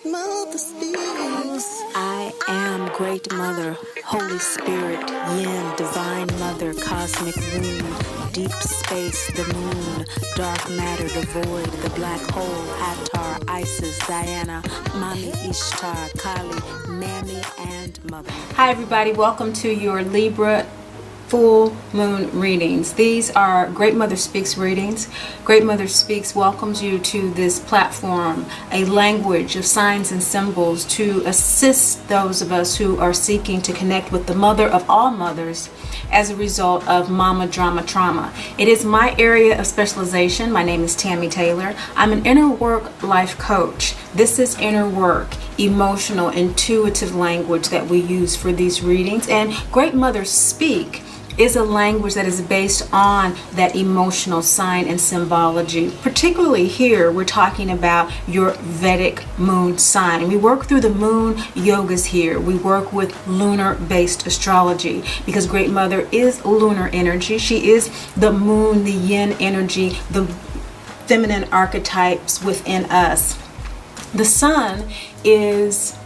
Mother speaks. I am Great Mother, Holy Spirit, Yin, Divine Mother, Cosmic Womb, Deep Space, the Moon, Dark Matter, the Void, the Black Hole, Hathor, Isis, Diana, Mami Ishtar, Kali, Mammy, and Mother. Hi everybody, welcome to your Libra full moon readings. These are Great Mother Speaks readings. Great Mother Speaks welcomes you to this platform, a language of signs and symbols to assist those of us who are seeking to connect with the mother of all mothers as a result of mama drama trauma. It is my area of specialization. My name is Tammy Taylor. I'm an inner work life coach. This is inner work, emotional, intuitive language that we use for these readings. And Great Mothers Speak is a language that is based on that emotional sign and symbology. Particularly here, we're talking about your Vedic moon sign. We work through the moon yogas here. We work with lunar-based astrology because Great Mother is lunar energy. She is the moon, the yin energy, the feminine archetypes within us. The sun is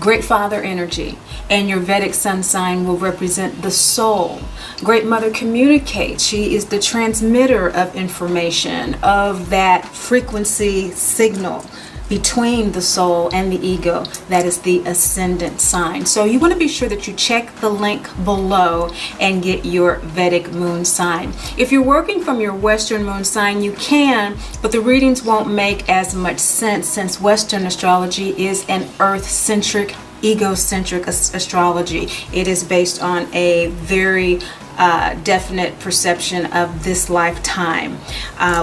Great Father energy, and your Vedic sun sign will represent the soul. Great Mother communicates. She is the transmitter of information, of that frequency signal between the soul and the ego. That is the ascendant sign. So you want to be sure that you check the link below and get your Vedic moon sign. If you're working from your Western moon sign, you can, but the readings won't make as much sense since Western astrology is an earth-centric, egocentric astrology. It is based on a very definite perception of this lifetime,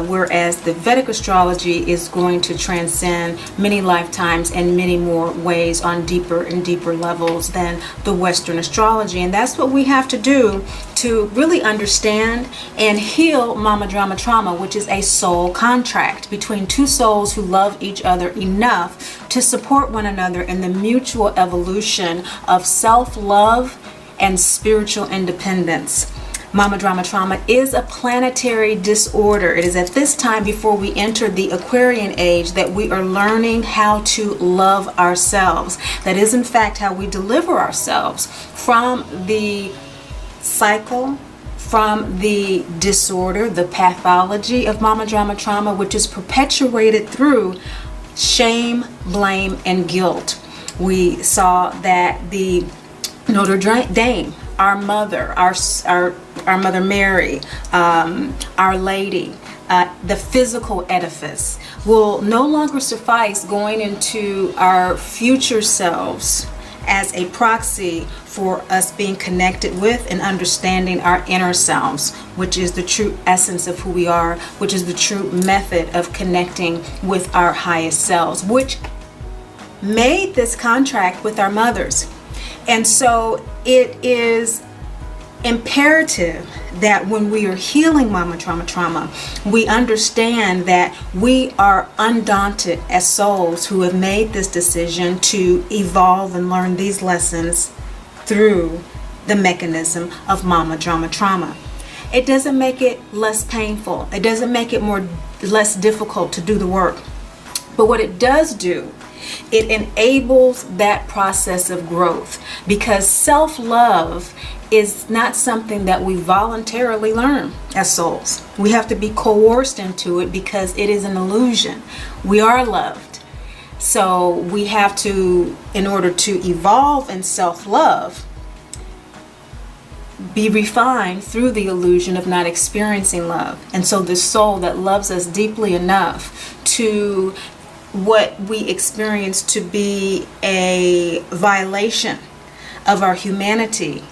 whereas the Vedic astrology is going to transcend many lifetimes and many more ways on deeper and deeper levels than the Western astrology. And that's what we have to do to really understand and heal mama drama trauma, which is a soul contract between two souls who love each other enough to support one another in the mutual evolution of self-love and spiritual independence. Mama drama trauma is a planetary disorder. It is at this time before we enter the Aquarian age that we are learning how to love ourselves. That is in fact how we deliver ourselves from the cycle, from the disorder, the pathology of mama drama trauma, which is perpetuated through shame, blame, and guilt. We saw that the Notre Dame, our mother, our Mother Mary, Our Lady, the physical edifice will no longer suffice going into our future selves as a proxy for us being connected with and understanding our inner selves, which is the true essence of who we are, which is the true method of connecting with our highest selves, which made this contract with our mothers. And so it is imperative that when we are healing mama trauma, we understand that we are undaunted as souls who have made this decision to evolve and learn these lessons through the mechanism of mama drama trauma. It doesn't make it less painful. It doesn't make it less difficult to do the work. But what it does do, it enables that process of growth, because self-love is not something that we voluntarily learn as souls. We have to be coerced into it because it is an illusion. We are loved. So we have to, in order to evolve in self-love, be refined through the illusion of not experiencing love. And so the soul that loves us deeply enough to what we experience to be a violation of our humanity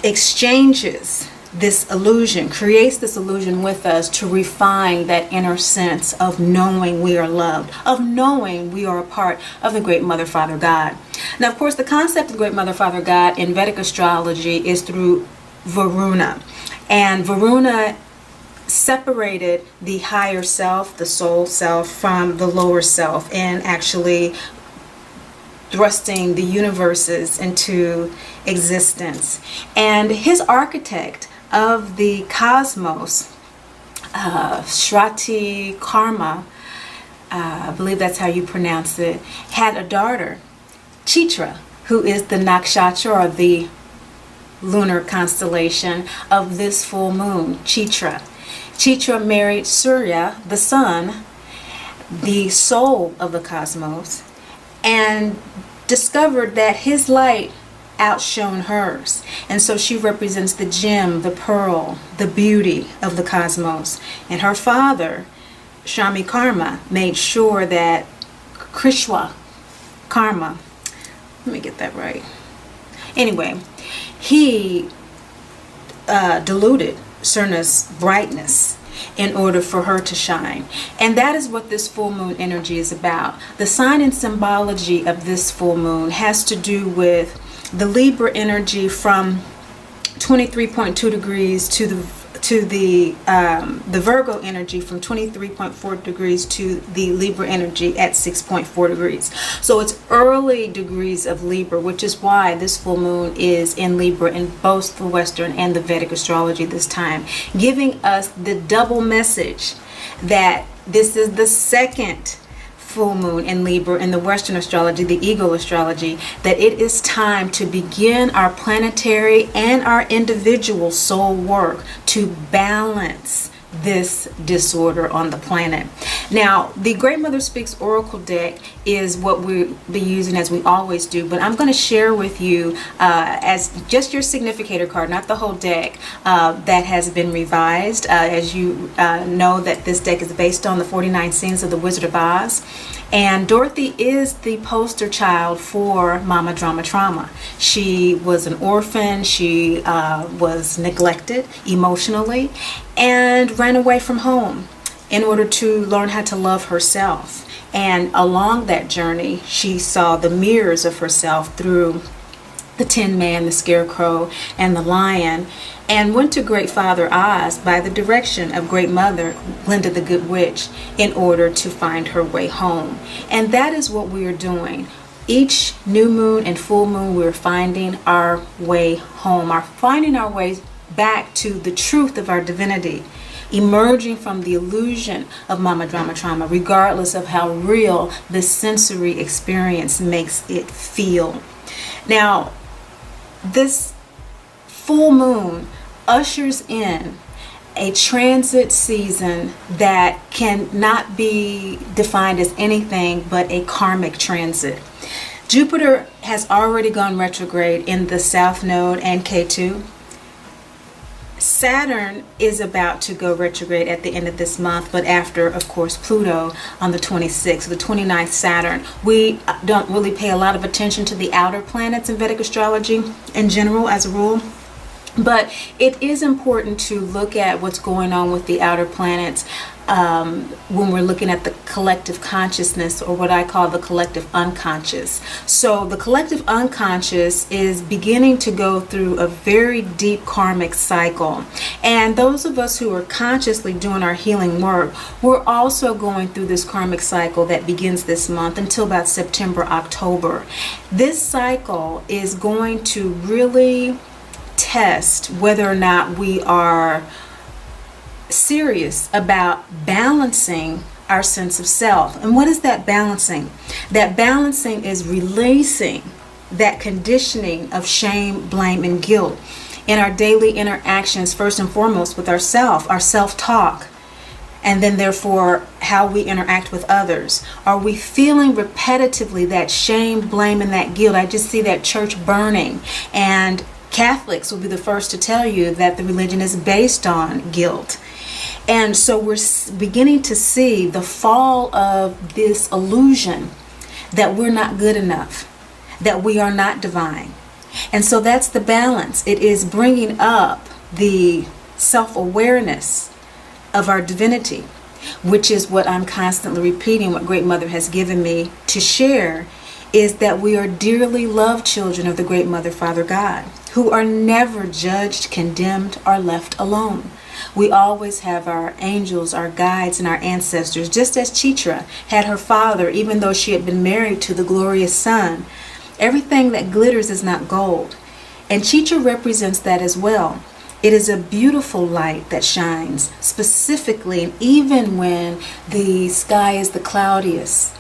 exchanges this illusion, creates this illusion with us to refine that inner sense of knowing we are loved, of knowing we are a part of the Great Mother Father God. Now, of course, the concept of Great Mother Father God in Vedic astrology is through Varuna. And Varuna separated the higher self, the soul self, from the lower self, and actually thrusting the universes into existence. And his architect of the cosmos, Shrati Karma, I believe that's how you pronounce it, had a daughter, Chitra, who is the nakshatra or the lunar constellation of this full moon, Chitra. Chitra married Surya, the sun, the soul of the cosmos, and discovered that his light outshone hers. And so she represents the gem, the pearl, the beauty of the cosmos. And her father, Shami Karma, made sure that Krishna Karma, let me get that right. Anyway, he diluted Surna's brightness in order for her to shine. And that is what this full moon energy is about. The sign and symbology of this full moon has to do with the Libra energy from 23.2 degrees to the Virgo energy from 23.4 degrees to the Libra energy at 6.4 degrees. So it's early degrees of Libra, which is why this full moon is in Libra in both the Western and the Vedic astrology this time, giving us the double message that this is the second full moon in Libra in the Western astrology, the ego astrology, that it is time to begin our planetary and our individual soul work to balance this disorder on the planet. Now, the Great Mother Speaks Oracle deck is what we'll be using as we always do, but I'm going to share with you as just your significator card, not the whole deck, that has been revised. As you know, that this deck is based on the 49 scenes of the Wizard of Oz. And Dorothy is the poster child for Mama Drama Trauma. She was an orphan. She was neglected emotionally and ran away from home in order to learn how to love herself. And along that journey, she saw the mirrors of herself through the Tin Man, the Scarecrow, and the Lion, and went to Great Father Oz by the direction of Great Mother Glinda the Good Witch in order to find her way home. And that is what we are doing. Each new moon and full moon, we're finding our way home, finding our way back to the truth of our divinity, emerging from the illusion of Mama Drama Trauma, regardless of how real the sensory experience makes it feel. Now, this full moon ushers in a transit season that cannot be defined as anything but a karmic transit. Jupiter has already gone retrograde in the South Node and K2. Saturn is about to go retrograde at the end of this month, but after, of course, Pluto on the 26th, the 29th Saturn. We don't really pay a lot of attention to the outer planets in Vedic astrology in general as a rule. But it is important to look at what's going on with the outer planets when we're looking at the collective consciousness, or what I call the collective unconscious. So the collective unconscious is beginning to go through a very deep karmic cycle. And those of us who are consciously doing our healing work, we're also going through this karmic cycle that begins this month until about September, October. This cycle is going to really test whether or not we are serious about balancing our sense of self. And what is that balancing? That balancing is releasing that conditioning of shame, blame, and guilt in our daily interactions, first and foremost with ourself, our self-talk, and then therefore how we interact with others. Are we feeling repetitively that shame, blame, and that guilt? I just see that church burning, and Catholics will be the first to tell you that the religion is based on guilt. And so we're beginning to see the fall of this illusion that we're not good enough, that we are not divine. And so that's the balance. It is bringing up the self-awareness of our divinity, which is what I'm constantly repeating, what Great Mother has given me to share, is that we are dearly loved children of the Great Mother, Father God, who are never judged, condemned, or left alone. We always have our angels, our guides, and our ancestors, just as Chitra had her father, even though she had been married to the glorious sun. Everything that glitters is not gold. And Chitra represents that as well. It is a beautiful light that shines specifically, and even when the sky is the cloudiest,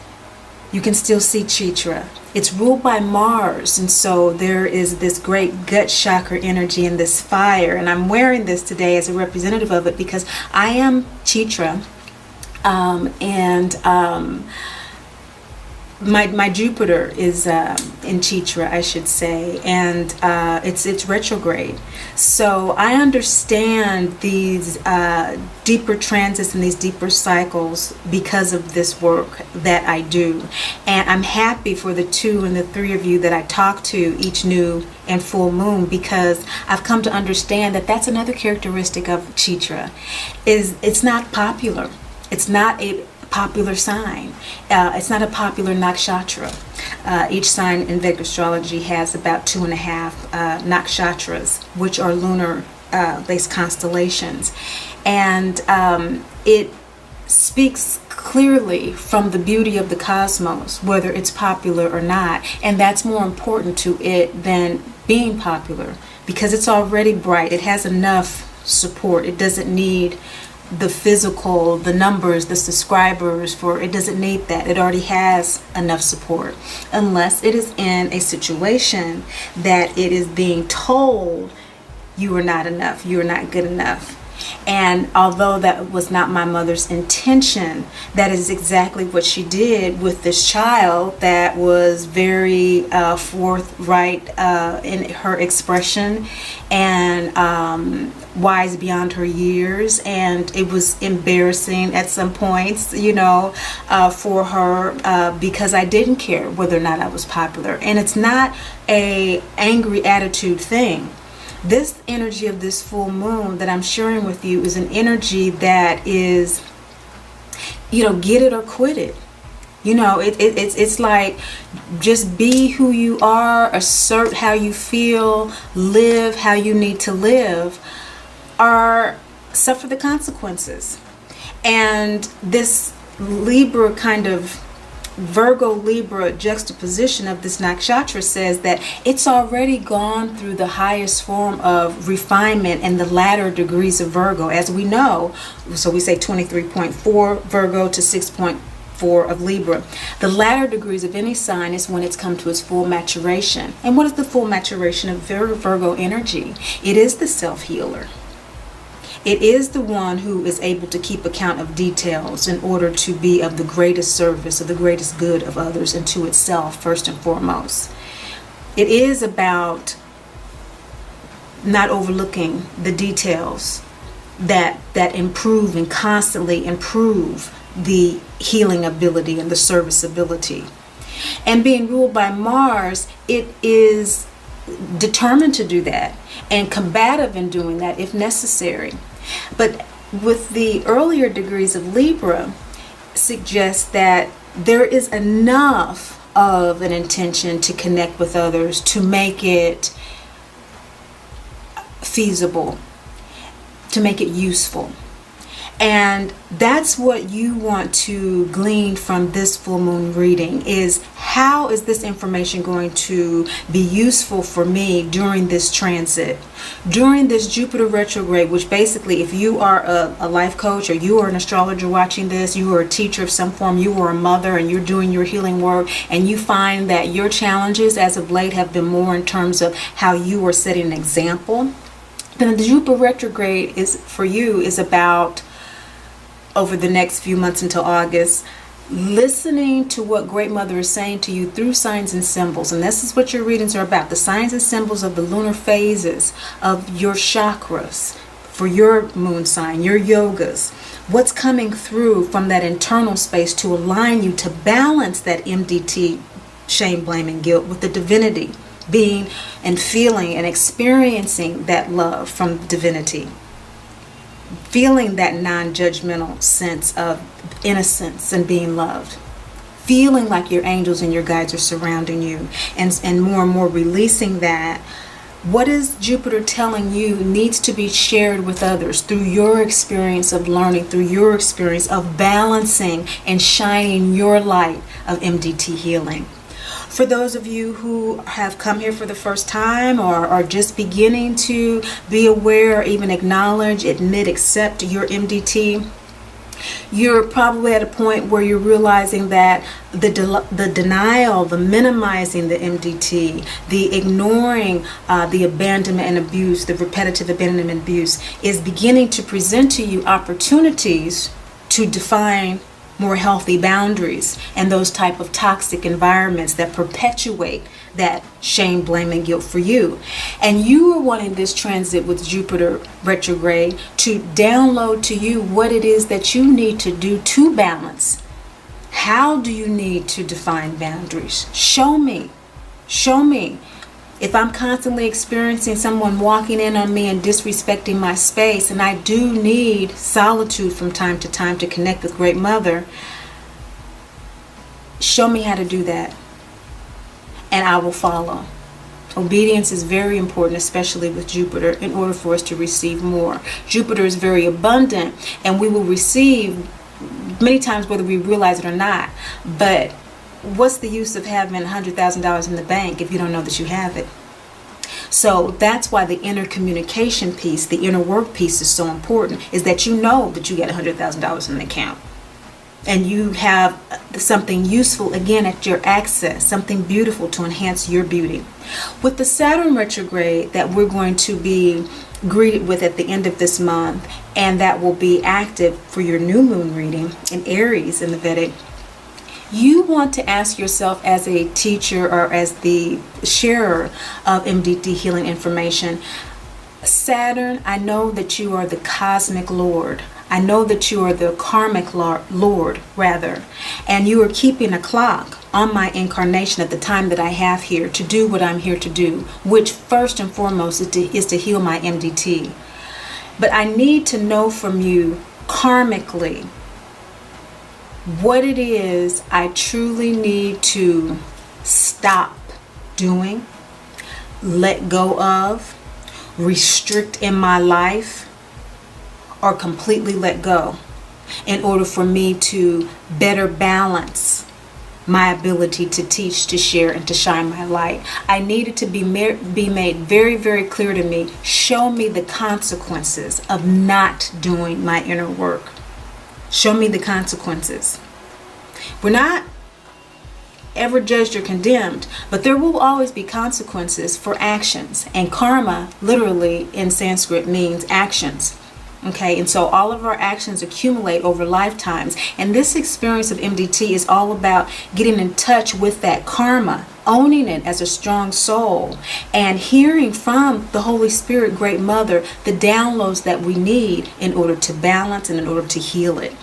you can still see Chitra. It's ruled by Mars, and so there is this great gut chakra energy and this fire. And I'm wearing this today as a representative of it because I am Chitra, my Jupiter is in Chitra, I should say, and it's retrograde. So I understand these deeper transits and these deeper cycles because of this work that I do. And I'm happy for the 2 and the 3 of you that I talk to each new and full moon, because I've come to understand that that's another characteristic of Chitra, is it's not popular. It's not a popular sign. It's not a popular nakshatra. Each sign in Vedic astrology has about 2.5 nakshatras, which are lunar based constellations. And it speaks clearly from the beauty of the cosmos, whether it's popular or not. And that's more important to it than being popular, because it's already bright. It has enough support. It doesn't need the physical, the numbers, the subscribers for it. Doesn't need that. It already has enough support, unless it is in a situation that it is being told you are not enough, you are not good enough. And although that was not my mother's intention, that is exactly what she did with this child that was very forthright in her expression and wise beyond her years. And it was embarrassing at some points, for her because I didn't care whether or not I was popular. And it's not a angry attitude thing. This energy of this full moon that I'm sharing with you is an energy that is, get it or quit it. It's like, just be who you are, assert how you feel, live how you need to live, or suffer the consequences. And this Libra kind of Virgo Libra juxtaposition of this nakshatra says that it's already gone through the highest form of refinement and the latter degrees of Virgo, as we know. So we say 23.4 Virgo to 6.4 of Libra. The latter degrees of any sign is when it's come to its full maturation. And what is the full maturation of Virgo energy? It is the self-healer. It is the one who is able to keep account of details in order to be of the greatest service, of the greatest good of others and to itself first and foremost. It is about not overlooking the details that improve and constantly improve the healing ability and the serviceability. And being ruled by Mars, it is determined to do that and combative in doing that if necessary. But with the earlier degrees of Libra, suggests that there is enough of an intention to connect with others to make it feasible, to make it useful. And that's what you want to glean from this full moon reading, is how is this information going to be useful for me during this transit, during this Jupiter retrograde, which basically, if you are a life coach or you are an astrologer watching this, you are a teacher of some form, you are a mother and you're doing your healing work, and you find that your challenges as of late have been more in terms of how you are setting an example, then the Jupiter retrograde is about, over the next few months until August, listening to what Great Mother is saying to you through signs and symbols. And this is what your readings are about, the signs and symbols of the lunar phases of your chakras for your moon sign, your yogas. What's coming through from that internal space to align you to balance that MDT, shame, blame, and guilt, with the divinity, being and feeling and experiencing that love from divinity. Feeling that non-judgmental sense of innocence and being loved. Feeling like your angels and your guides are surrounding you, and more releasing that. What is Jupiter telling you needs to be shared with others through your experience of learning, through your experience of balancing and shining your light of MDT healing. For those of you who have come here for the first time or are just beginning to be aware, even acknowledge, admit, accept your MDT, you're probably at a point where you're realizing that the denial, the minimizing the MDT, the ignoring, the abandonment and abuse, the repetitive abandonment and abuse is beginning to present to you opportunities to define more healthy boundaries and those type of toxic environments that perpetuate that shame, blame, and guilt for you. And you are wanting this transit with Jupiter retrograde to download to you what it is that you need to do to balance. How do you need to define boundaries? Show me. Show me. If I'm constantly experiencing someone walking in on me and disrespecting my space, and I do need solitude from time to time to connect with Great Mother, show me how to do that, and I will follow. Obedience is very important, especially with Jupiter, in order for us to receive more. Jupiter is very abundant, and we will receive many times whether we realize it or not. But what's the use of having $100,000 in the bank if you don't know that you have it? So that's why the inner communication piece, the inner work piece is so important, is that you know that you get $100,000 in the account. And you have something useful, again, at your access, something beautiful to enhance your beauty. With the Saturn retrograde that we're going to be greeted with at the end of this month, and that will be active for your new moon reading in Aries in the Vedic, you want to ask yourself as a teacher or as the sharer of MDT healing information, Saturn, I know that you are the cosmic Lord. I know that you are the karmic Lord, rather, and you are keeping a clock on my incarnation at the time that I have here to do what I'm here to do, which first and foremost is to heal my MDT. But I need to know from you karmically what it is I truly need to stop doing, let go of, restrict in my life, or completely let go in order for me to better balance my ability to teach, to share, and to shine my light. I need it to be made very, very clear to me. Show me the consequences of not doing my inner work. Show me the consequences. We're not ever judged or condemned, but there will always be consequences for actions. And karma, literally in Sanskrit, means actions. Okay, and so all of our actions accumulate over lifetimes. And this experience of MDT is all about getting in touch with that karma, owning it as a strong soul, and hearing from the Holy Spirit, Great Mother, the downloads that we need in order to balance and in order to heal it.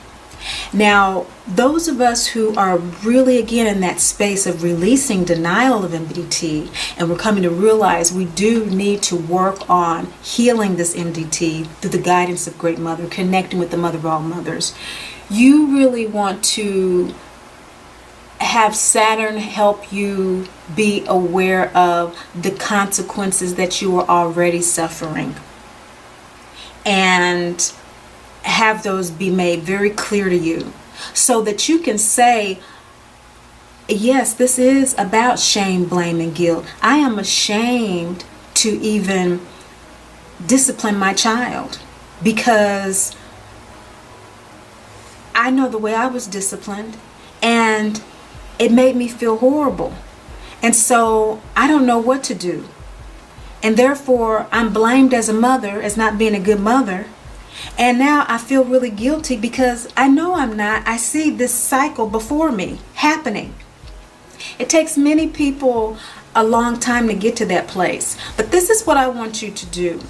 Now, those of us who are really, again, in that space of releasing denial of MDT, and we're coming to realize we do need to work on healing this MDT through the guidance of Great Mother, connecting with the Mother of all mothers. You really want to have Saturn help you be aware of the consequences that you are already suffering, and have those be made very clear to you so that you can say, yes, this is about shame, blame, and guilt. I am ashamed to even discipline my child because I know the way I was disciplined and it made me feel horrible. And so I don't know what to do. And therefore I'm blamed as a mother as not being a good mother. And now I feel really guilty because I know I'm not. I see this cycle before me happening. It takes many people a long time to get to that place. But this is what I want you to do.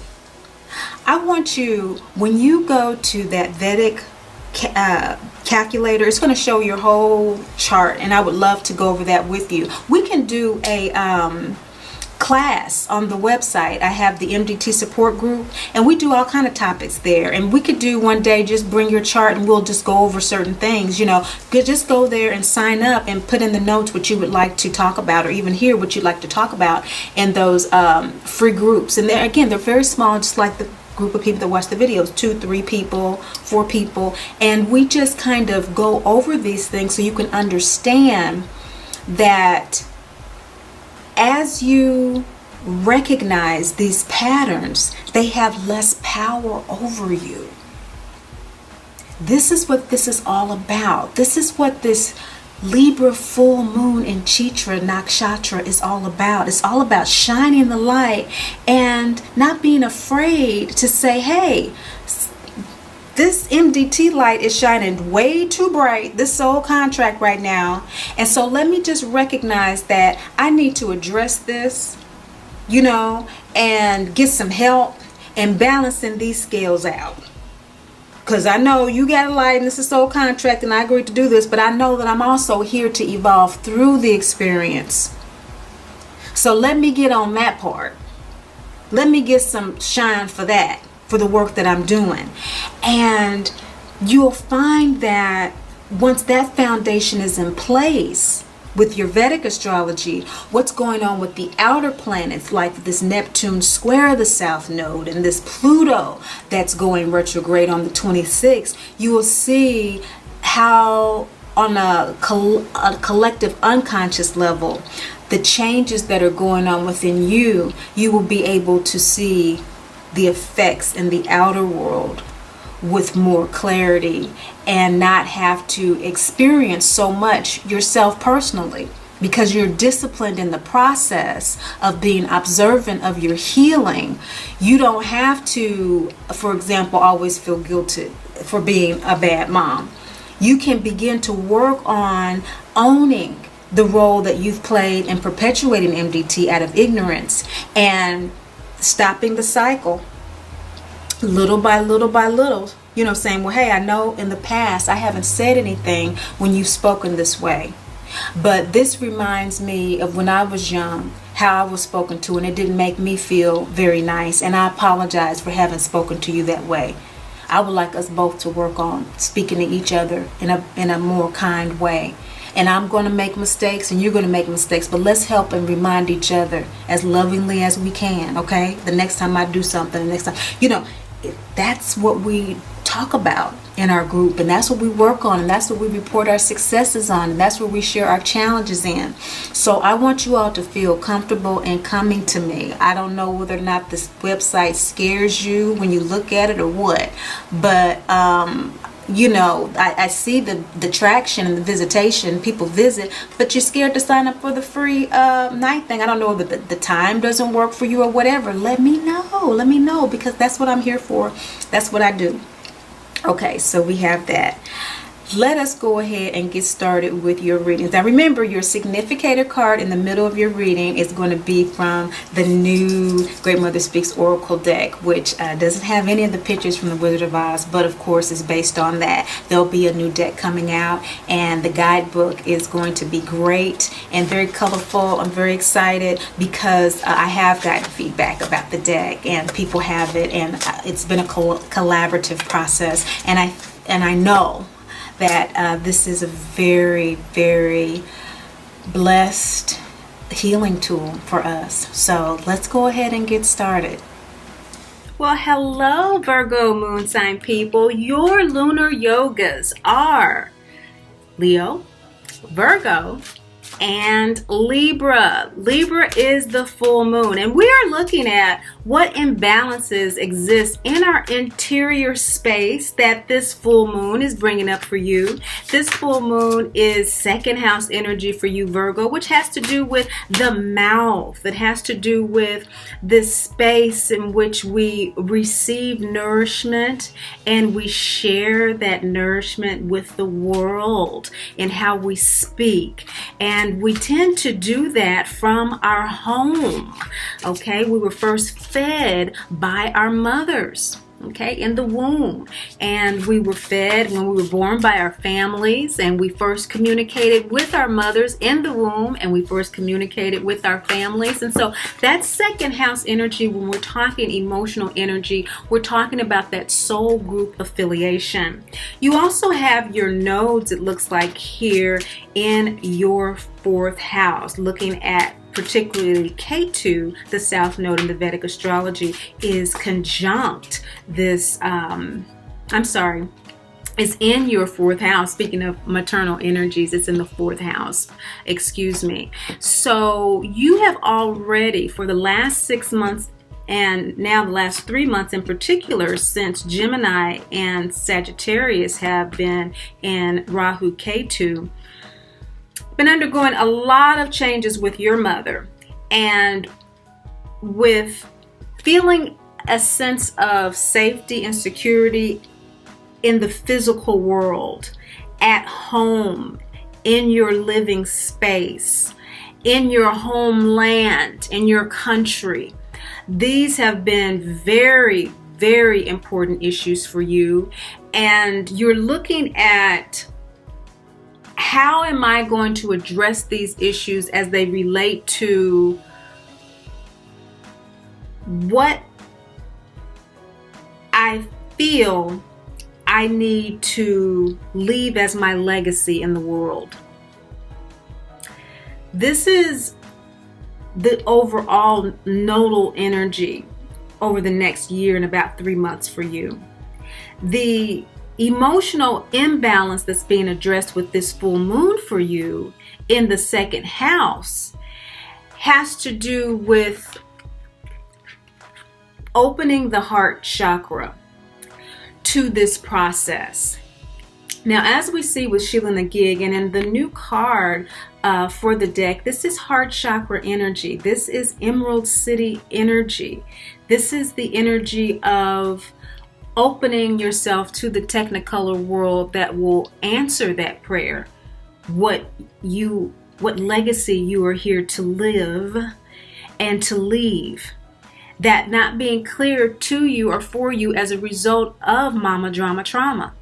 I want you, when you go to that Vedic calculator, it's going to show your whole chart, and I would love to go over that with you. We can do a class on the website. I have the MDT support group, and we do all kind of topics there, and we could do one day just bring your chart and we'll just go over certain things. You know, just go there and sign up and put in the notes what you would like to talk about, or even hear what you'd like to talk about in those free groups. And they're very small, just like the group of people that watch the videos, 2, 3 people, 4 people, and we just kind of go over these things so you can understand that as you recognize these patterns, they have less power over you. This is what this is all about. This is what this Libra full moon in Chitra Nakshatra is all about. It's all about shining the light and not being afraid to say, hey, this MDT light is shining way too bright, this soul contract right now. And so let me just recognize that I need to address this, and get some help in balancing these scales out. Because I know you got a light and this is soul contract and I agreed to do this, but I know that I'm also here to evolve through the experience. So let me get on that part. Let me get some shine for that, for the work that I'm doing. And you'll find that once that foundation is in place with your Vedic astrology, what's going on with the outer planets, like this Neptune square the South Node and this Pluto that's going retrograde on the 26th, you will see how on a collective unconscious level, the changes that are going on within you, you will be able to see the effects in the outer world with more clarity and not have to experience so much yourself personally, because you're disciplined in the process of being observant of your healing. You don't have to, for example, always feel guilty for being a bad mom. You can begin to work on owning the role that you've played in perpetuating MDT out of ignorance and stopping the cycle little by little by little, saying, well, hey, I know in the past I haven't said anything when you've spoken this way, but this reminds me of when I was young, how I was spoken to, and it didn't make me feel very nice, and I apologize for having spoken to you that way. I would like us both to work on speaking to each other in a more kind way. And I'm going to make mistakes and you're going to make mistakes, but let's help and remind each other as lovingly as we can, okay? The next time I do something, the next time, that's what we talk about in our group, and that's what we work on, and that's what we report our successes on, and that's where we share our challenges in. So I want you all to feel comfortable in coming to me. I don't know whether or not this website scares you when you look at it or what, but I see the traction and the visitation, people visit, but you're scared to sign up for the free night thing. I don't know that the time doesn't work for you or whatever. Let me know, because that's what I'm here for. That's what I do. Okay, so we have that. Let us go ahead and get started with your readings. Now remember, your significator card in the middle of your reading is going to be from the new Great Mother Speaks Oracle deck, which doesn't have any of the pictures from the Wizard of Oz, but of course is based on that. There'll be a new deck coming out, and the guidebook is going to be great and very colorful. I'm very excited because I have gotten feedback about the deck, and people have it, and it's been a collaborative process, and I know that this is a very, very blessed healing tool for us. So let's go ahead and get started. Well, hello, Virgo moon sign people. Your lunar yogas are Leo, Virgo, and Libra. Libra is the full moon, and we are looking at what imbalances exist in our interior space that this full moon is bringing up for you. This full moon is second house energy for you, Virgo, which has to do with the mouth. It has to do with this space in which we receive nourishment and we share that nourishment with the world in how we speak. And we tend to do that from our home. Okay, we were first fed by our mothers, okay, in the womb, and we were fed when we were born by our families, and we first communicated with our mothers in the womb, and we first communicated with our families. And so that's second house energy. When we're talking emotional energy, we're talking about that soul group affiliation. You also have your nodes, it looks like here, in your fourth house, looking at particularly K2, the South Node in the Vedic astrology, is conjunct this, It's in your fourth house. Speaking of maternal energies, it's in the fourth house. Excuse me. So you have already, for the last 6 months, and now the last 3 months in particular, since Gemini and Sagittarius have been in Rahu Ketu, been undergoing a lot of changes with your mother, and with feeling a sense of safety and security in the physical world, at home, in your living space, in your homeland, in your country. These have been very, very important issues for you, and you're looking at how am I going to address these issues as they relate to what I feel I need to leave as my legacy in the world. This is the overall nodal energy over the next year and about 3 months for you. The emotional imbalance that's being addressed with this full moon for you in the second house has to do with opening the heart chakra to this process. Now, as we see with Sheila Nagig, and in the new card for the deck, this is heart chakra energy. This is Emerald City energy. This is the energy of opening yourself to the Technicolor world that will answer that prayer. What legacy you are here to live and to leave. That not being clear to you or for you as a result of mama drama trauma.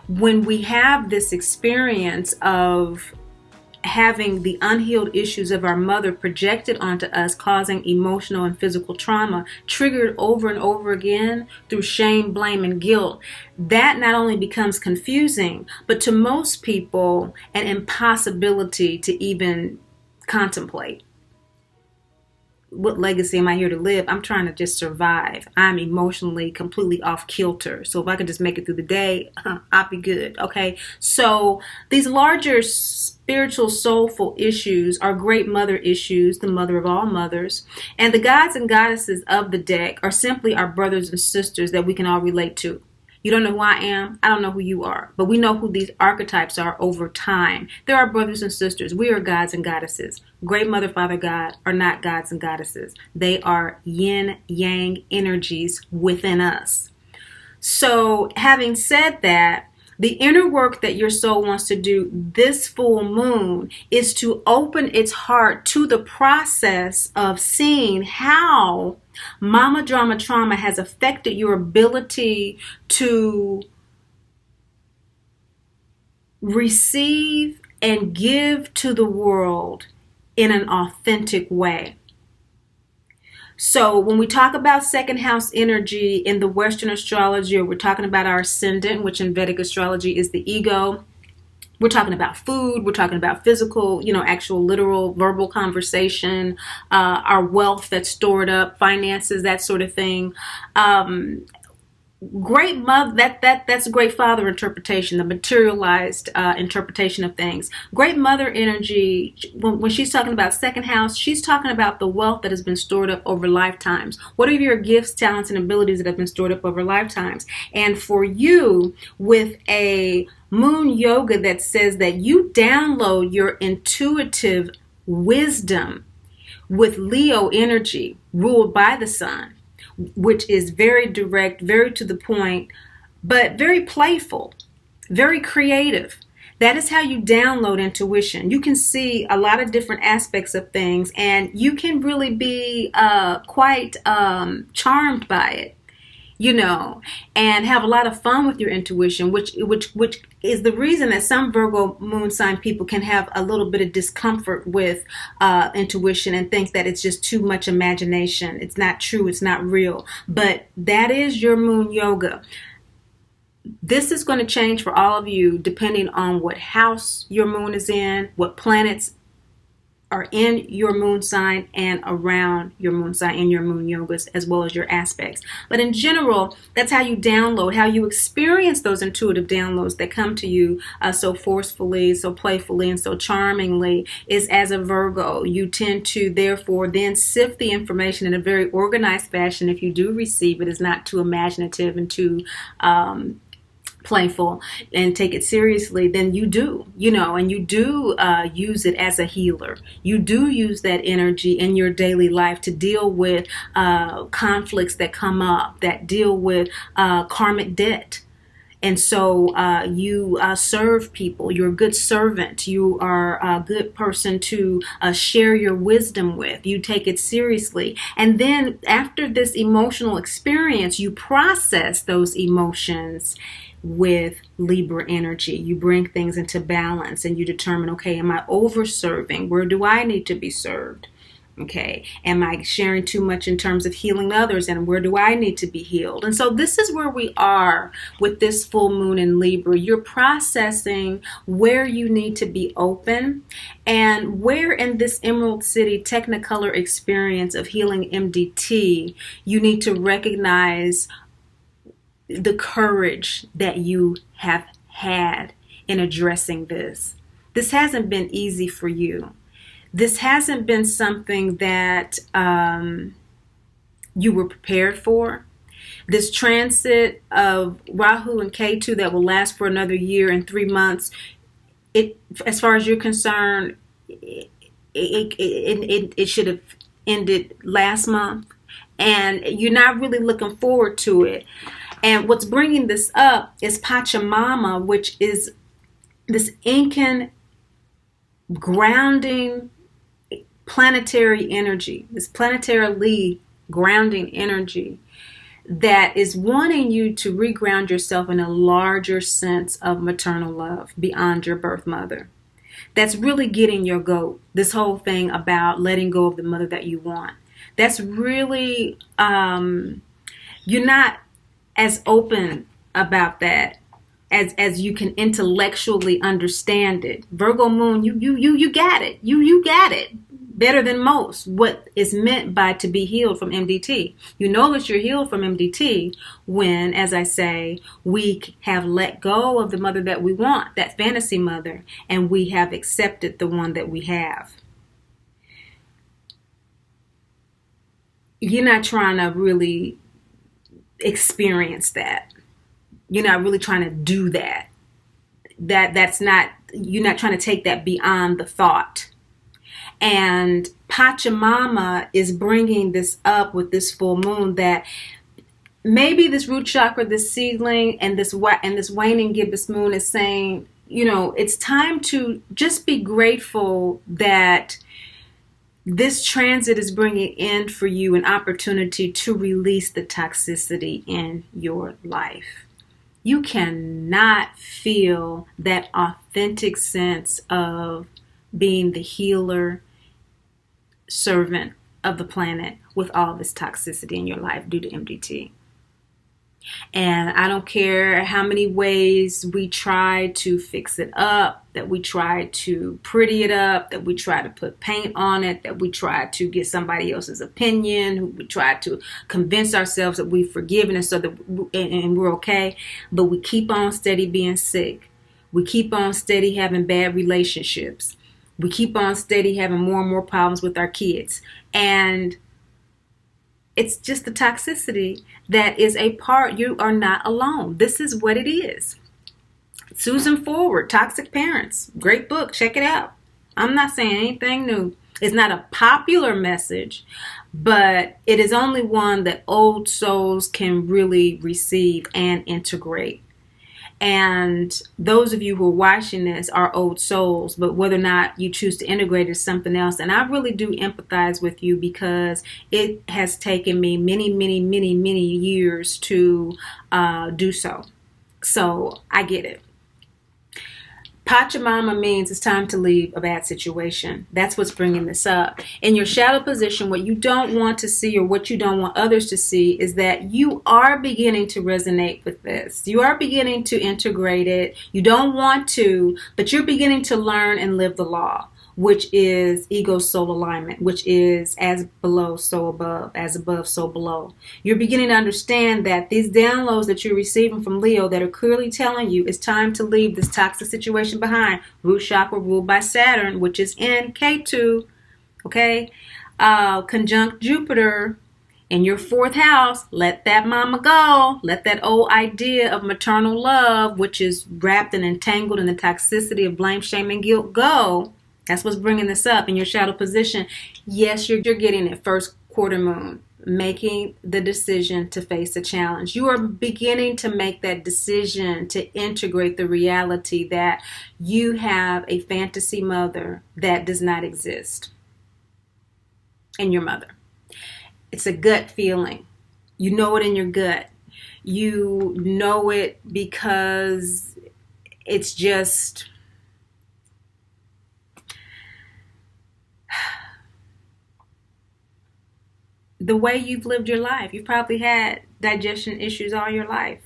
When we have this experience of having the unhealed issues of our mother projected onto us, causing emotional and physical trauma, triggered over and over again through shame, blame, and guilt, that not only becomes confusing, but to most people, an impossibility to even contemplate. What legacy am I here to live? I'm trying to just survive. I'm emotionally completely off kilter. So if I can just make it through the day, I'll be good. Okay. So these larger spiritual, soulful issues are great mother issues, the mother of all mothers. And the gods and goddesses of the deck are simply our brothers and sisters that we can all relate to. You don't know who I am. I don't know who you are. But we know who these archetypes are over time. They're our brothers and sisters. We are gods and goddesses. Great Mother, Father, God are not gods and goddesses. They are yin, yang energies within us. So having said that, the inner work that your soul wants to do this full moon is to open its heart to the process of seeing how mama drama trauma has affected your ability to receive and give to the world in an authentic way. So when we talk about second house energy in the Western astrology, or we're talking about our ascendant, which in Vedic astrology is the ego, we're talking about food, we're talking about physical, actual literal verbal conversation, our wealth that's stored up, finances, that sort of thing. Great mother, that's a great father interpretation, the materialized interpretation of things. Great mother energy, when she's talking about second house, she's talking about the wealth that has been stored up over lifetimes. What are your gifts, talents, and abilities that have been stored up over lifetimes? And for you, with a moon yoga that says that you download your intuitive wisdom with Leo energy ruled by the sun, which is very direct, very to the point, but very playful, very creative. That is how you download intuition. You can see a lot of different aspects of things, and you can really be quite charmed by it, and have a lot of fun with your intuition, which is the reason that some Virgo moon sign people can have a little bit of discomfort with intuition and think that it's just too much imagination. It's not true. It's not real. But that is your moon yoga. This is going to change for all of you depending on what house your moon is in, what planets are in your moon sign and around your moon sign in your moon yogas, as well as your aspects. But in general, that's how you download, how you experience those intuitive downloads that come to you so forcefully, so playfully, and so charmingly, is as a Virgo. You tend to therefore then sift the information in a very organized fashion. If you do receive it, it's not too imaginative and too playful and take it seriously, then you do, and you do use it as a healer. You do use that energy in your daily life to deal with conflicts that come up, that deal with karmic debt. And so you serve people. You're a good servant. You are a good person to share your wisdom with. You take it seriously. And then after this emotional experience, you process those emotions with Libra energy. You bring things into balance and you determine, okay, am I over serving? Where do I need to be served? Okay, am I sharing too much in terms of healing others, and where do I need to be healed? And so this is where we are with this full moon in Libra. You're processing where you need to be open and where in this Emerald City Technicolor experience of healing MDT, you need to recognize the courage that you have had in addressing this. This hasn't been easy for you. This hasn't been something that you were prepared for. This transit of Rahu and Ketu that will last for another year and 3 months, as far as you're concerned, it should have ended last month. And you're not really looking forward to it. And what's bringing this up is Pachamama, which is this Incan grounding planetary energy, this planetarily grounding energy that is wanting you to reground yourself in a larger sense of maternal love beyond your birth mother. That's really getting your goat. This whole thing about letting go of the mother that you want. That's really, you're not as open about that as you can intellectually understand it. Virgo moon, you got it. You got it better than most. What is meant by to be healed from MDT. You know that you're healed from MDT when, as I say, we have let go of the mother that we want, that fantasy mother, and we have accepted the one that we have. You're not trying to really experience that. You're not really trying to do that. That's not, you're not trying to take that beyond the thought. And Pachamama is bringing this up with this full moon, that maybe this root chakra, this seedling, and this waning gibbous moon is saying, it's time to just be grateful that this transit is bringing in for you an opportunity to release the toxicity in your life. You cannot feel that authentic sense of being the healer, servant of the planet with all this toxicity in your life due to MDT. And I don't care how many ways we try to fix it up, that we try to pretty it up, that we try to put paint on it, that we try to get somebody else's opinion, we try to convince ourselves that we've forgiven and so that and we're okay, but we keep on steady being sick. We keep on steady having bad relationships. We keep on steady having more and more problems with our kids. And it's just the toxicity that is a part. You are not alone. This is what it is. Susan Forward, Toxic Parents. Great book. Check it out. I'm not saying anything new. It's not a popular message, but it is only one that old souls can really receive and integrate. And those of you who are watching this are old souls, but whether or not you choose to integrate is something else. And I really do empathize with you because it has taken me many, many, many, many years to do so. So I get it. Pachamama means it's time to leave a bad situation. That's what's bringing this up. In your shadow position, what you don't want to see or what you don't want others to see is that you are beginning to resonate with this. You are beginning to integrate it. You don't want to, but you're beginning to learn and live the law. which is ego soul alignment, which is as below, so above, as above, so below. You're beginning to understand that these downloads that you're receiving from Leo that are clearly telling you it's time to leave this toxic situation behind. Root chakra ruled by Saturn, which is in K2, okay? Conjunct Jupiter in your 4th house. Let that mama go. Let that old idea of maternal love, which is wrapped and entangled in the toxicity of blame, shame, and guilt, go. That's what's bringing this up in your shadow position. Yes, you're getting it. First quarter moon, making the decision to face a challenge. You are beginning to make that decision to integrate the reality that you have a fantasy mother that does not exist in your mother. It's a gut feeling. You know it in your gut. You know it because it's just... the way you've lived your life. You've probably had digestion issues all your life.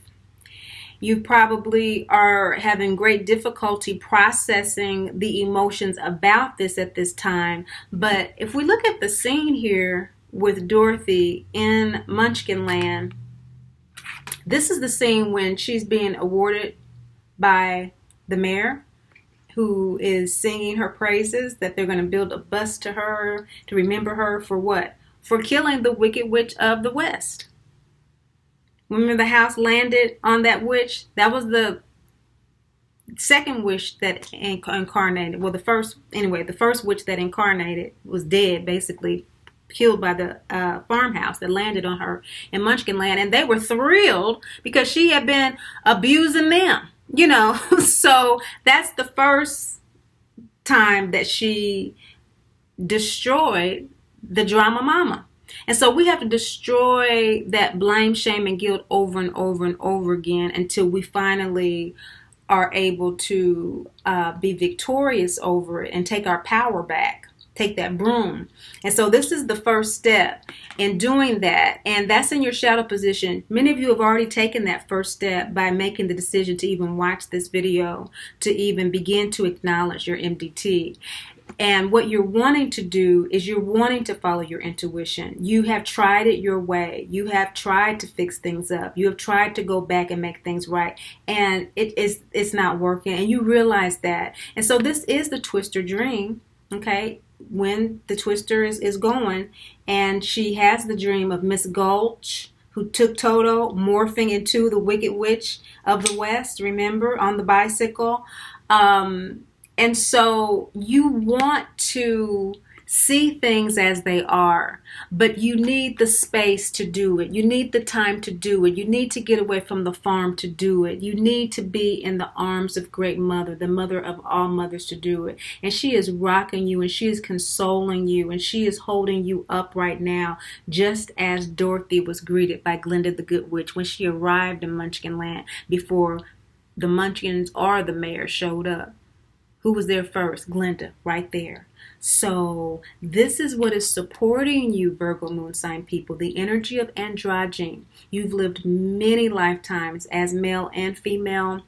You probably are having great difficulty processing the emotions about this at this time. But if we look at the scene here with Dorothy in Munchkin Land, this is the scene when she's being awarded by the mayor, who is singing her praises, that they're going to build a bust to her to remember her for what? For killing the Wicked Witch of the West. Remember the house landed on that witch? That was the second witch that incarnated. Well, the first witch that incarnated was dead, basically killed by the farmhouse that landed on her in Munchkin Land. And they were thrilled because she had been abusing them, you know. So that's the first time that she destroyed the drama mama. And so we have to destroy that blame, shame, and guilt over and over and over again until we finally are able to be victorious over it and take our power back, take that broom. And so this is the first step in doing that. And that's in your shadow position. Many of you have already taken that first step by making the decision to even watch this video, to even begin to acknowledge your MDT. And what you're wanting to do is you're wanting to follow your intuition. You have tried it your way. You have tried to fix things up. You have tried to go back and make things right. And it's not working. And you realize that. And so this is the twister dream, okay? When the twister is going and she has the dream of Miss Gulch, who took Toto, morphing into the Wicked Witch of the West, remember, on the bicycle. And so you want to see things as they are, but you need the space to do it. You need the time to do it. You need to get away from the farm to do it. You need to be in the arms of Great Mother, the mother of all mothers, to do it. And she is rocking you, and she is consoling you, and she is holding you up right now, just as Dorothy was greeted by Glinda the Good Witch when she arrived in Munchkin Land before the Munchkins or the mayor showed up. Who was there first? Glinda, right there. So this is what is supporting you, Virgo moon sign people, the energy of androgyny. You've lived many lifetimes as male and female,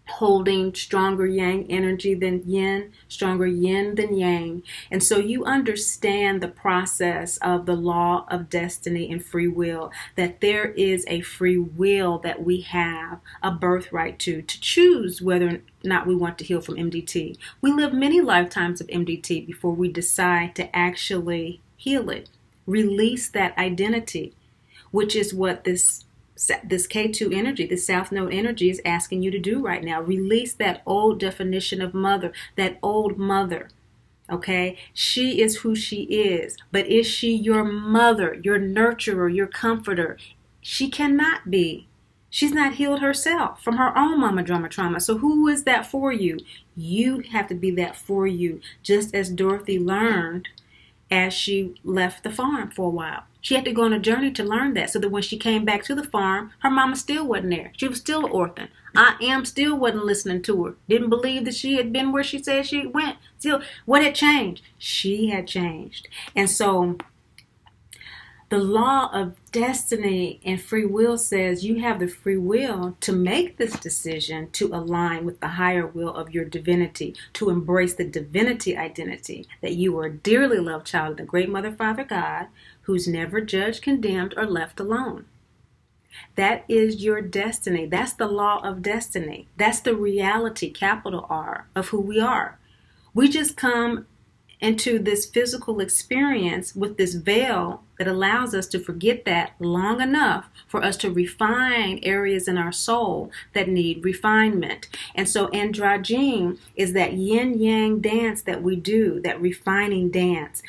holding stronger yang energy than yin, stronger yin than yang. And so you understand the process of the law of destiny and free will, that there is a free will that we have a birthright to choose whether or not we want to heal from MDT. We live many lifetimes of MDT before we decide to actually heal it, release that identity, which is what this K2 energy, this South Node energy, is asking you to do right now. Release that old definition of mother, that old mother. Okay? She is who she is. But is she your mother, your nurturer, your comforter? She cannot be. She's not healed herself from her own mama drama trauma. So who is that for you? You have to be that for you, just as Dorothy learned as she left the farm for a while. She had to go on a journey to learn that, so that when she came back to the farm, her mama still wasn't there. She was still an orphan. I Am still wasn't listening to her. Didn't believe that she had been where she said she went. Still, what had changed? She had changed. And so The law of destiny and free will says you have the free will to make this decision to align with the higher will of your divinity, to embrace the divinity identity that you are a dearly loved child of the great Mother, Father, God, who's never judged, condemned, or left alone. That is your destiny. That's the law of destiny. That's the reality, capital R, of who we are. We just come into this physical experience with this veil that allows us to forget that long enough for us to refine areas in our soul that need refinement. And so androgyne is that yin-yang dance that we do, that refining dance.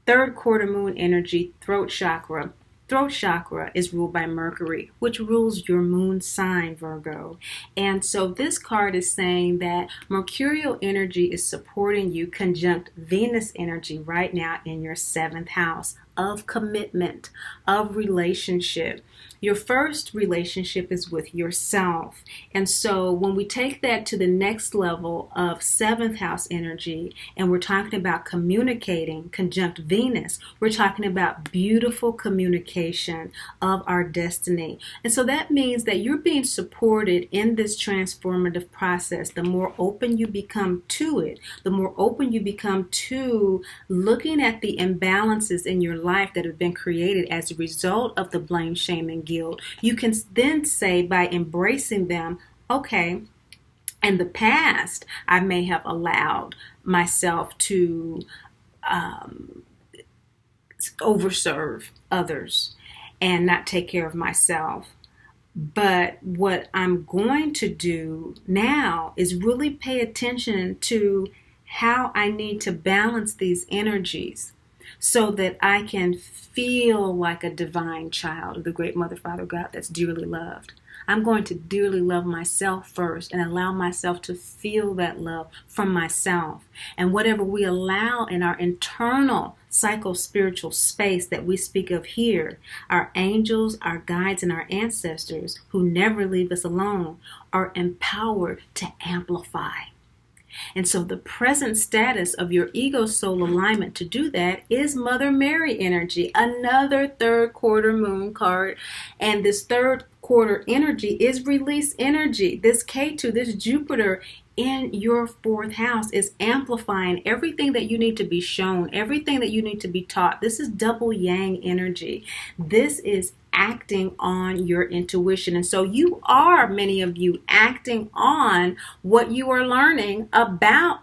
Third quarter moon energy, throat chakra. Throat chakra is ruled by Mercury, which rules your moon sign, Virgo. And so this card is saying that Mercurial energy is supporting you conjunct Venus energy right now in your 7th house of commitment, of relationship. Your first relationship is with yourself. And so when we take that to the next level of 7th house energy, and we're talking about communicating conjunct Venus, we're talking about beautiful communication of our destiny. And so that means that you're being supported in this transformative process. The more open you become to it, the more open you become to looking at the imbalances in your life that have been created as a result of the blame, shame, and guilt. You can then say, by embracing them, okay, in the past, I may have allowed myself to overserve others and not take care of myself. But what I'm going to do now is really pay attention to how I need to balance these energies so that I can feel like a divine child of the great Mother, Father, God that's dearly loved. I'm going to dearly love myself first and allow myself to feel that love from myself. And whatever we allow in our internal psycho-spiritual space that we speak of here, our angels, our guides, and our ancestors who never leave us alone are empowered to amplify. And so the present status of your ego soul alignment to do that is Mother Mary energy, another third quarter moon card. And this third quarter energy is release energy. This K2, this Jupiter in your 4th house is amplifying everything that you need to be shown, everything that you need to be taught. This is double yang energy. This is acting on your intuition. And so you are, many of you, acting on what you are learning about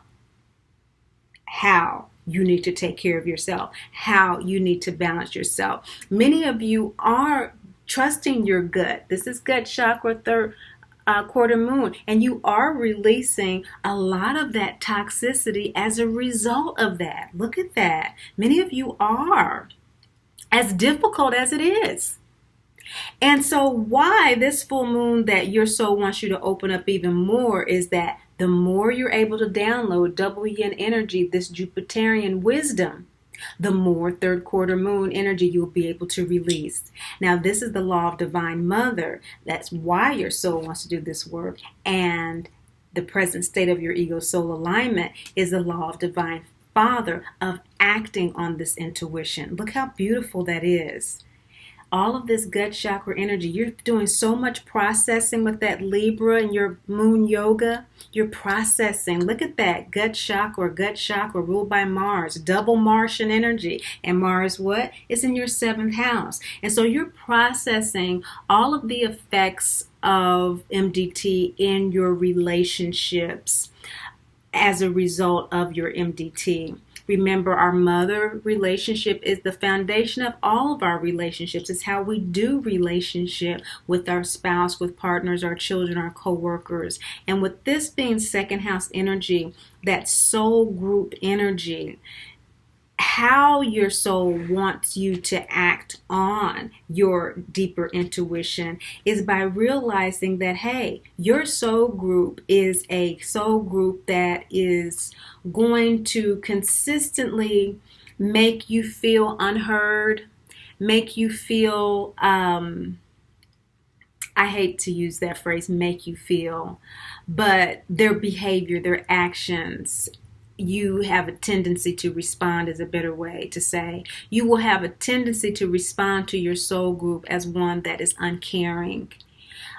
how you need to take care of yourself, how you need to balance yourself. Many of you are trusting your gut. This is gut chakra, third quarter moon, and you are releasing a lot of that toxicity as a result of that. Look at that. Many of you are, as difficult as it is. And so why this full moon that your soul wants you to open up even more is that the more you're able to download double yin energy, this Jupiterian wisdom, the more third quarter moon energy you'll be able to release. Now, this is the law of divine mother. That's why your soul wants to do this work. And the present state of your ego soul alignment is the law of divine father of acting on this intuition. Look how beautiful that is. All of this gut chakra energy, you're doing so much processing with that Libra and your moon yoga. You're processing. Look at that gut chakra ruled by Mars, double Martian energy. And Mars, what? It's in your 7th house. And so you're processing all of the effects of MDT in your relationships as a result of your MDT. Remember, our mother relationship is the foundation of all of our relationships. It's how we do relationship with our spouse, with partners, our children, our co-workers. And with this being 2nd house energy, that soul group energy, how your soul wants you to act on your deeper intuition is by realizing that, hey, your soul group is a soul group that is going to consistently make you feel unheard, make you feel, I hate to use that phrase, make you feel, but their behavior, their actions, you have a tendency to respond is a better way to say. You will have a tendency to respond to your soul group as one that is uncaring.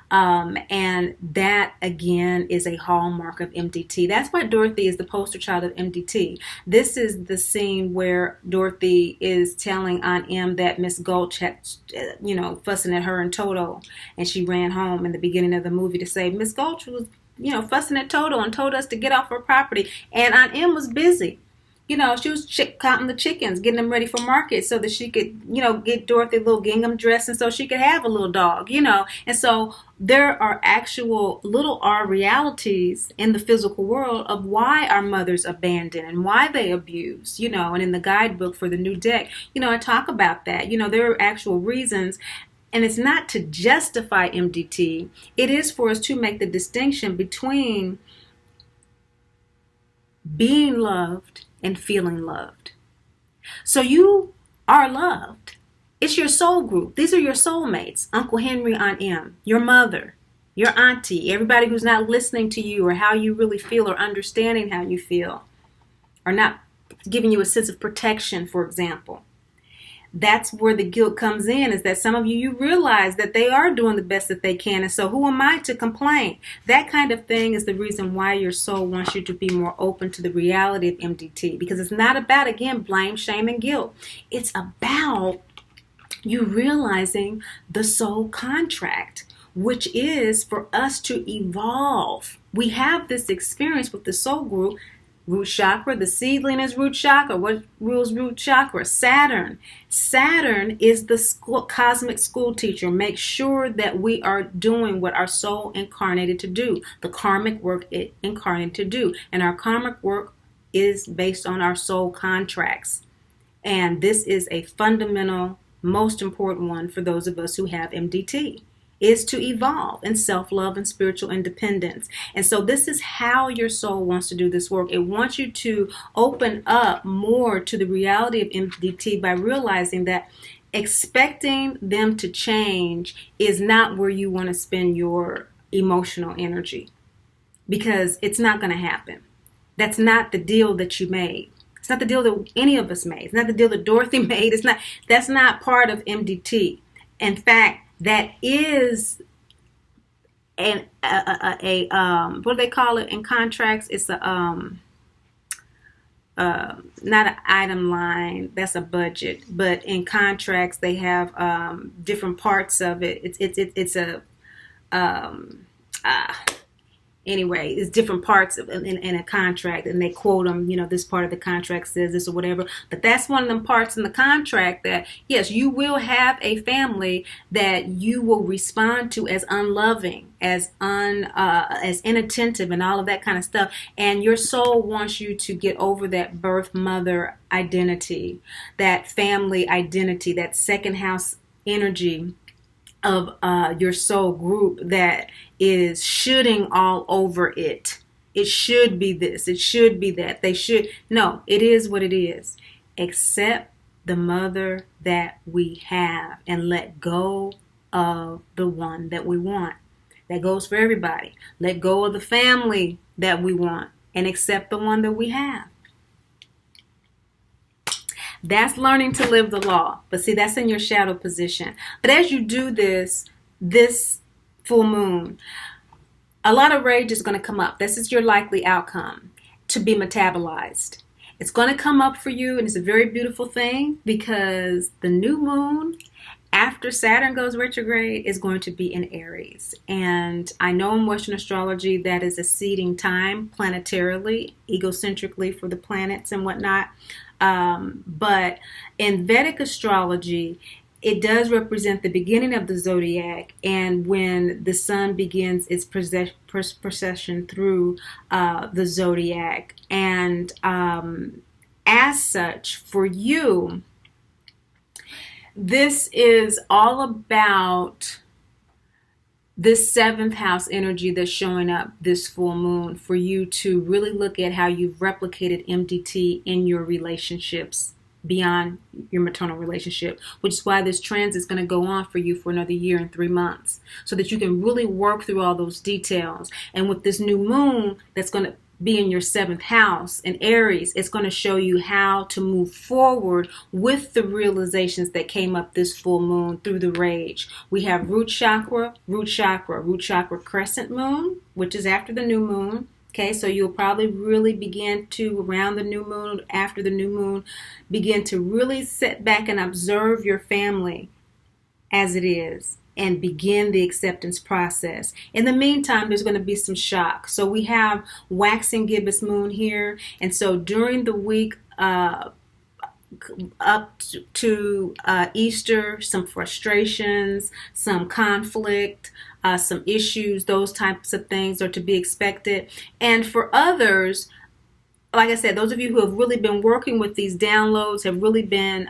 And that, again, is a hallmark of MDT. That's why Dorothy is the poster child of MDT. This is the scene where Dorothy is telling Aunt Em that Miss Gulch had, fussing at her and Toto, and she ran home in the beginning of the movie to say Miss Gulch was, fussing at Toto and told us to get off her property, and Aunt Em was busy. She was counting the chickens, getting them ready for market so that she could, get Dorothy a little gingham dress and so she could have a little dog, And so there are actual little R realities in the physical world of why our mothers abandon and why they abuse, and in the guidebook for the new deck, I talk about that. There are actual reasons. And it's not to justify MDT. It is for us to make the distinction between being loved and feeling loved. So you are loved. It's your soul group. These are your soulmates. Uncle Henry, Aunt Em, your mother, your auntie, everybody who's not listening to you or how you really feel or understanding how you feel, or not giving you a sense of protection, for example. That's where the guilt comes in, is that some of you realize that they are doing the best that they can. And so who am I to complain? That kind of thing is the reason why your soul wants you to be more open to the reality of MDT. Because it's not about, again, blame, shame, and guilt. It's about you realizing the soul contract, which is for us to evolve. We have this experience with the soul group. Root chakra, the seedling is root chakra. What rules root chakra? Saturn. Saturn is the cosmic school teacher. Make sure that we are doing what our soul incarnated to do, the karmic work it incarnated to do. And our karmic work is based on our soul contracts. And this is a fundamental, most important one for those of us who have MDT. Is to evolve in self-love and spiritual independence. And so this is how your soul wants to do this work. It wants you to open up more to the reality of MDT by realizing that expecting them to change is not where you want to spend your emotional energy, because it's not going to happen. That's not the deal that you made. It's not the deal that any of us made. It's not the deal that Dorothy made. That's not part of MDT. In fact, that is what do they call it in contracts? It's a not an item line. That's a budget. But in contracts, they have different parts of it. It's a anyway, it's different parts in a contract, and they quote them, this part of the contract says this or whatever. But that's one of them parts in the contract that, yes, you will have a family that you will respond to as unloving, as inattentive, and all of that kind of stuff. And your soul wants you to get over that birth mother identity, that family identity, that second house energy of your soul group that is shoulding all over it. It should be this. It should be that. They should. No, it is what it is. Accept the mother that we have and let go of the one that we want. That goes for everybody. Let go of the family that we want and accept the one that we have. That's learning to live the law. But see, that's in your shadow position. But as you do this full moon, a lot of rage is going to come up. This is your likely outcome, to be metabolized. It's going to come up for you, and it's a very beautiful thing, because the new moon, after Saturn goes retrograde, is going to be in Aries. And I know in Western astrology that is a seeding time planetarily, egocentrically for the planets and whatnot. But in Vedic astrology, it does represent the beginning of the zodiac, and when the sun begins its procession through the zodiac. And as such, for you, this is all about this seventh house energy that's showing up this full moon, for you to really look at how you've replicated MDT in your relationships beyond your maternal relationship, which is why this transit is going to go on for you for another year and 3 months, so that you can really work through all those details. And with this new moon that's going to be in your seventh house in Aries, it's going to show you how to move forward with the realizations that came up this full moon through the rage. We have root chakra, crescent moon, which is after the new moon. Okay, so you'll probably really begin to, around the new moon, after the new moon, begin to really sit back and observe your family as it is and begin the acceptance process. In the meantime, there's going to be some shock. So we have waxing gibbous moon here. And so during the week up to Easter, some frustrations, some conflict, some issues, those types of things are to be expected. And for others, like I said, those of you who have really been working with these downloads, have really been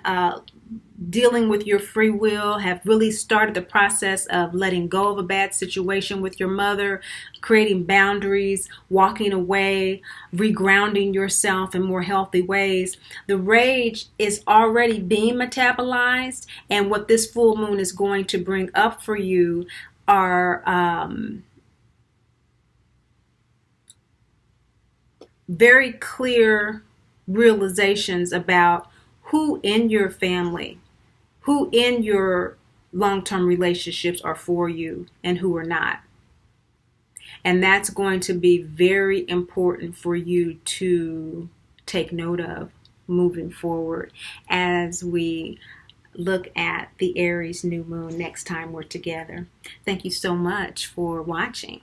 dealing with your free will, have really started the process of letting go of a bad situation with your mother, creating boundaries, walking away, regrounding yourself in more healthy ways. The rage is already being metabolized, and what this full moon is going to bring up for you are very clear realizations about who in your family, who in your long-term relationships are for you and who are not. And that's going to be very important for you to take note of moving forward as we look at the Aries new moon next time we're together. Thank you so much for watching,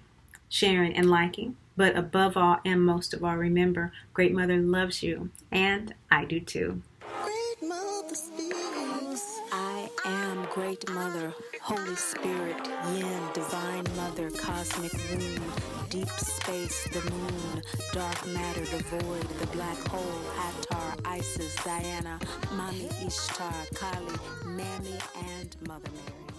sharing, and liking. But above all and most of all, remember, Great Mother loves you, and I do too. Great Mother speaks. I am Great Mother, Holy Spirit, Yin, Divine Mother, Cosmic Womb, Deep Space, the Moon, Dark Matter, the Void, the Black Hole, Hathor, Isis, Diana, Mami Ishtar, Kali, Mammy, and Mother Mary.